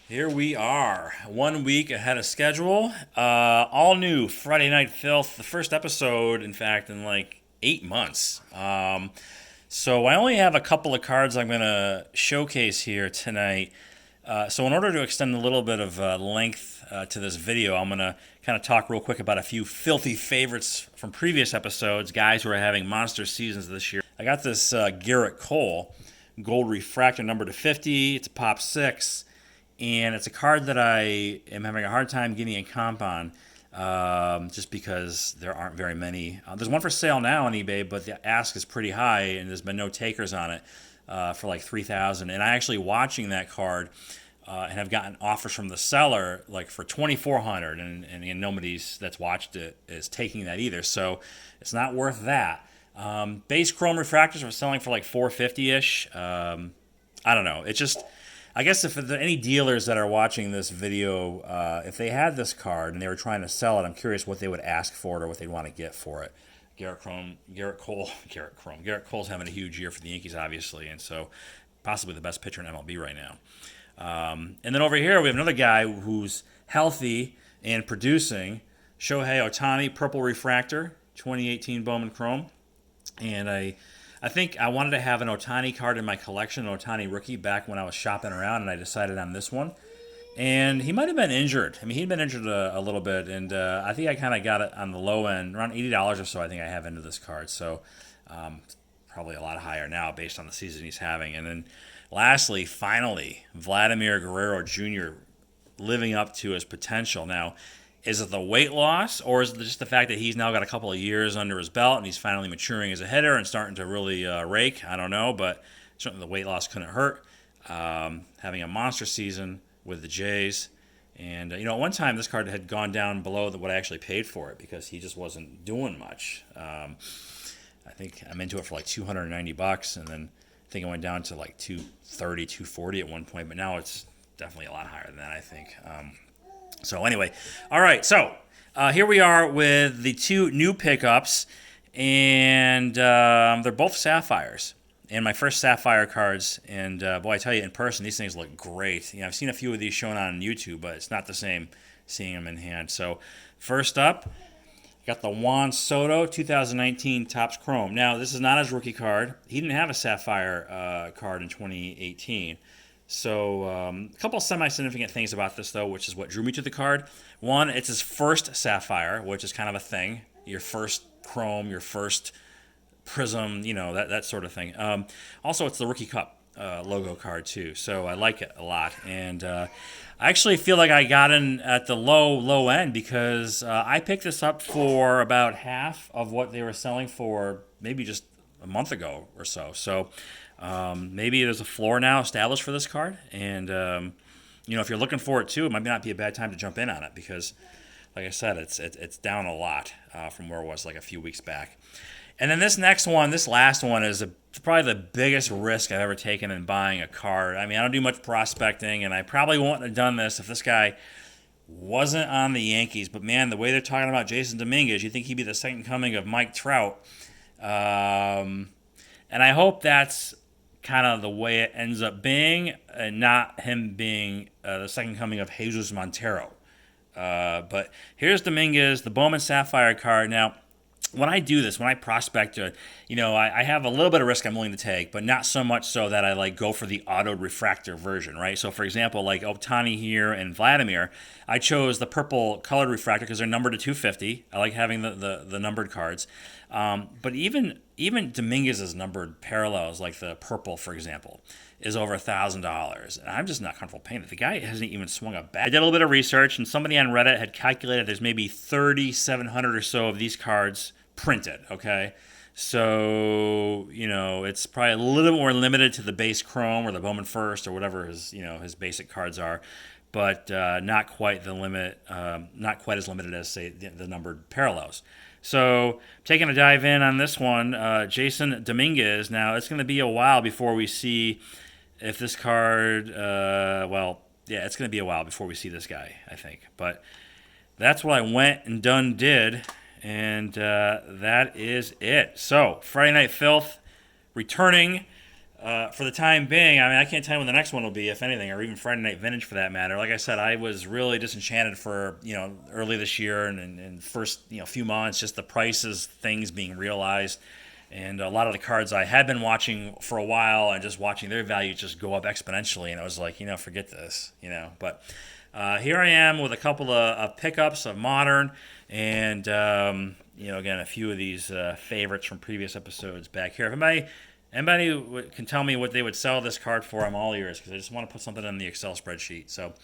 Here we are, 1 week ahead of schedule. All new Friday Night Filth, the first episode, in fact, in like 8 months. So I only have a couple of cards I'm going to showcase here tonight. So in order to extend a little bit of length to this video, I'm going to kind of talk real quick about a few filthy favorites from previous episodes, guys who are having monster seasons this year. I got this Gerrit Cole, gold refractor number to 50. It's a pop 6. And it's a card that I am having a hard time getting a comp on, just because there aren't very many. There's one for sale now on eBay, but the ask is pretty high, and there's been no takers on it for like 3,000. And I actually watching that card and have gotten offers from the seller like for 2,400, and nobody's that's watched it is taking that either. So it's not worth that. Base chrome refractors are selling for like 450 ish. I don't know. It's just. I guess if there are any dealers that are watching this video, if they had this card and they were trying to sell it, I'm curious what they would ask for it or what they'd want to get for it. Gerrit Cole's having a huge year for the Yankees, obviously, and so possibly the best pitcher in MLB right now. And then over here we have another guy who's healthy and producing, Shohei Ohtani, purple refractor, 2018 Bowman Chrome, and I think I wanted to have an Ohtani card in my collection, an Ohtani rookie, back when I was shopping around, and I decided on this one. And he might have been injured. I mean, he'd been injured a little bit, and I think I kind of got it on the low end, around $80 or so. I think I have into this card, so probably a lot higher now based on the season he's having. And then, lastly, finally, Vladimir Guerrero Jr. living up to his potential. Now, is it the weight loss, or is it just the fact that he's now got a couple of years under his belt and he's finally maturing as a hitter and starting to really rake? I don't know, but certainly the weight loss couldn't hurt. Having a monster season with the Jays. And, at one time this card had gone down below what I actually paid for it because he just wasn't doing much. I think I'm into it for like $290, and then I think it went down to like 230, 240 at one point, but now it's definitely a lot higher than that, I think. So anyway, all right, so here we are with the two new pickups, and they're both Sapphires, and my first Sapphire cards, and boy, I tell you, in person, these things look great. I've seen a few of these shown on YouTube, but it's not the same seeing them in hand. So first up, got the Juan Soto 2019 Topps Chrome. Now, this is not his rookie card. He didn't have a Sapphire card in 2018. So a couple of semi-significant things about this, though, which is what drew me to the card. One, it's his first Sapphire, which is kind of a thing. Your first Chrome, your first Prism, that sort of thing. Also, it's the Rookie Cup logo card, too. So I like it a lot. And I actually feel like I got in at the low end because I picked this up for about half of what they were selling for maybe just a month ago or so. So maybe there's a floor now established for this card, and if you're looking for it too, it might not be a bad time to jump in on it because, like I said, it's down a lot from where it was like a few weeks back. And then this last one is probably the biggest risk I've ever taken in buying a card. I mean, I don't do much prospecting, and I probably wouldn't have done this if this guy wasn't on the Yankees. But man, the way they're talking about Jason Dominguez, you think he'd be the second coming of Mike Trout. And I hope that's kind of the way it ends up being, and not him being the second coming of Jesus Montero. But here's Dominguez, the Bowman Sapphire card. Now, when I do this, when I prospect, I have a little bit of risk I'm willing to take, but not so much so that I go for the autoed refractor version, right? So, for example, like Ohtani here and Vladimir, I chose the purple colored refractor because they're numbered to 250. I like having the numbered cards. But even Dominguez's numbered parallels, like the purple, for example, is over $1,000. And I'm just not comfortable paying it. The guy hasn't even swung a bat. I did a little bit of research, and somebody on Reddit had calculated there's maybe 3,700 or so of these cards printed, okay? So, it's probably a little bit more limited to the base Chrome or the Bowman First or whatever his basic cards are, but not quite the limit, not quite as limited as, say, the numbered parallels. So, taking a dive in on this one, Jason Dominguez. Now, it's going to be a while before we see if this card, it's going to be a while before we see this guy, I think. But that's what I went and did, and that is it. So, Friday Night Filth returning for the time being, I mean, I can't tell you when the next one will be, if anything, or even Friday Night Vintage for that matter. Like I said, I was really disenchanted for early this year and first few months, just the prices, things being realized, and a lot of the cards I had been watching for a while and just watching their value just go up exponentially, and I was like, forget this, But here I am with a couple of pickups of modern, and again, a few of these favorites from previous episodes back here. If anybody can tell me what they would sell this card for, I'm all ears, because I just want to put something in the Excel spreadsheet. So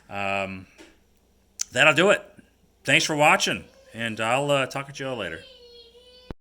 that'll do it. Thanks for watching, and I'll talk to you all later.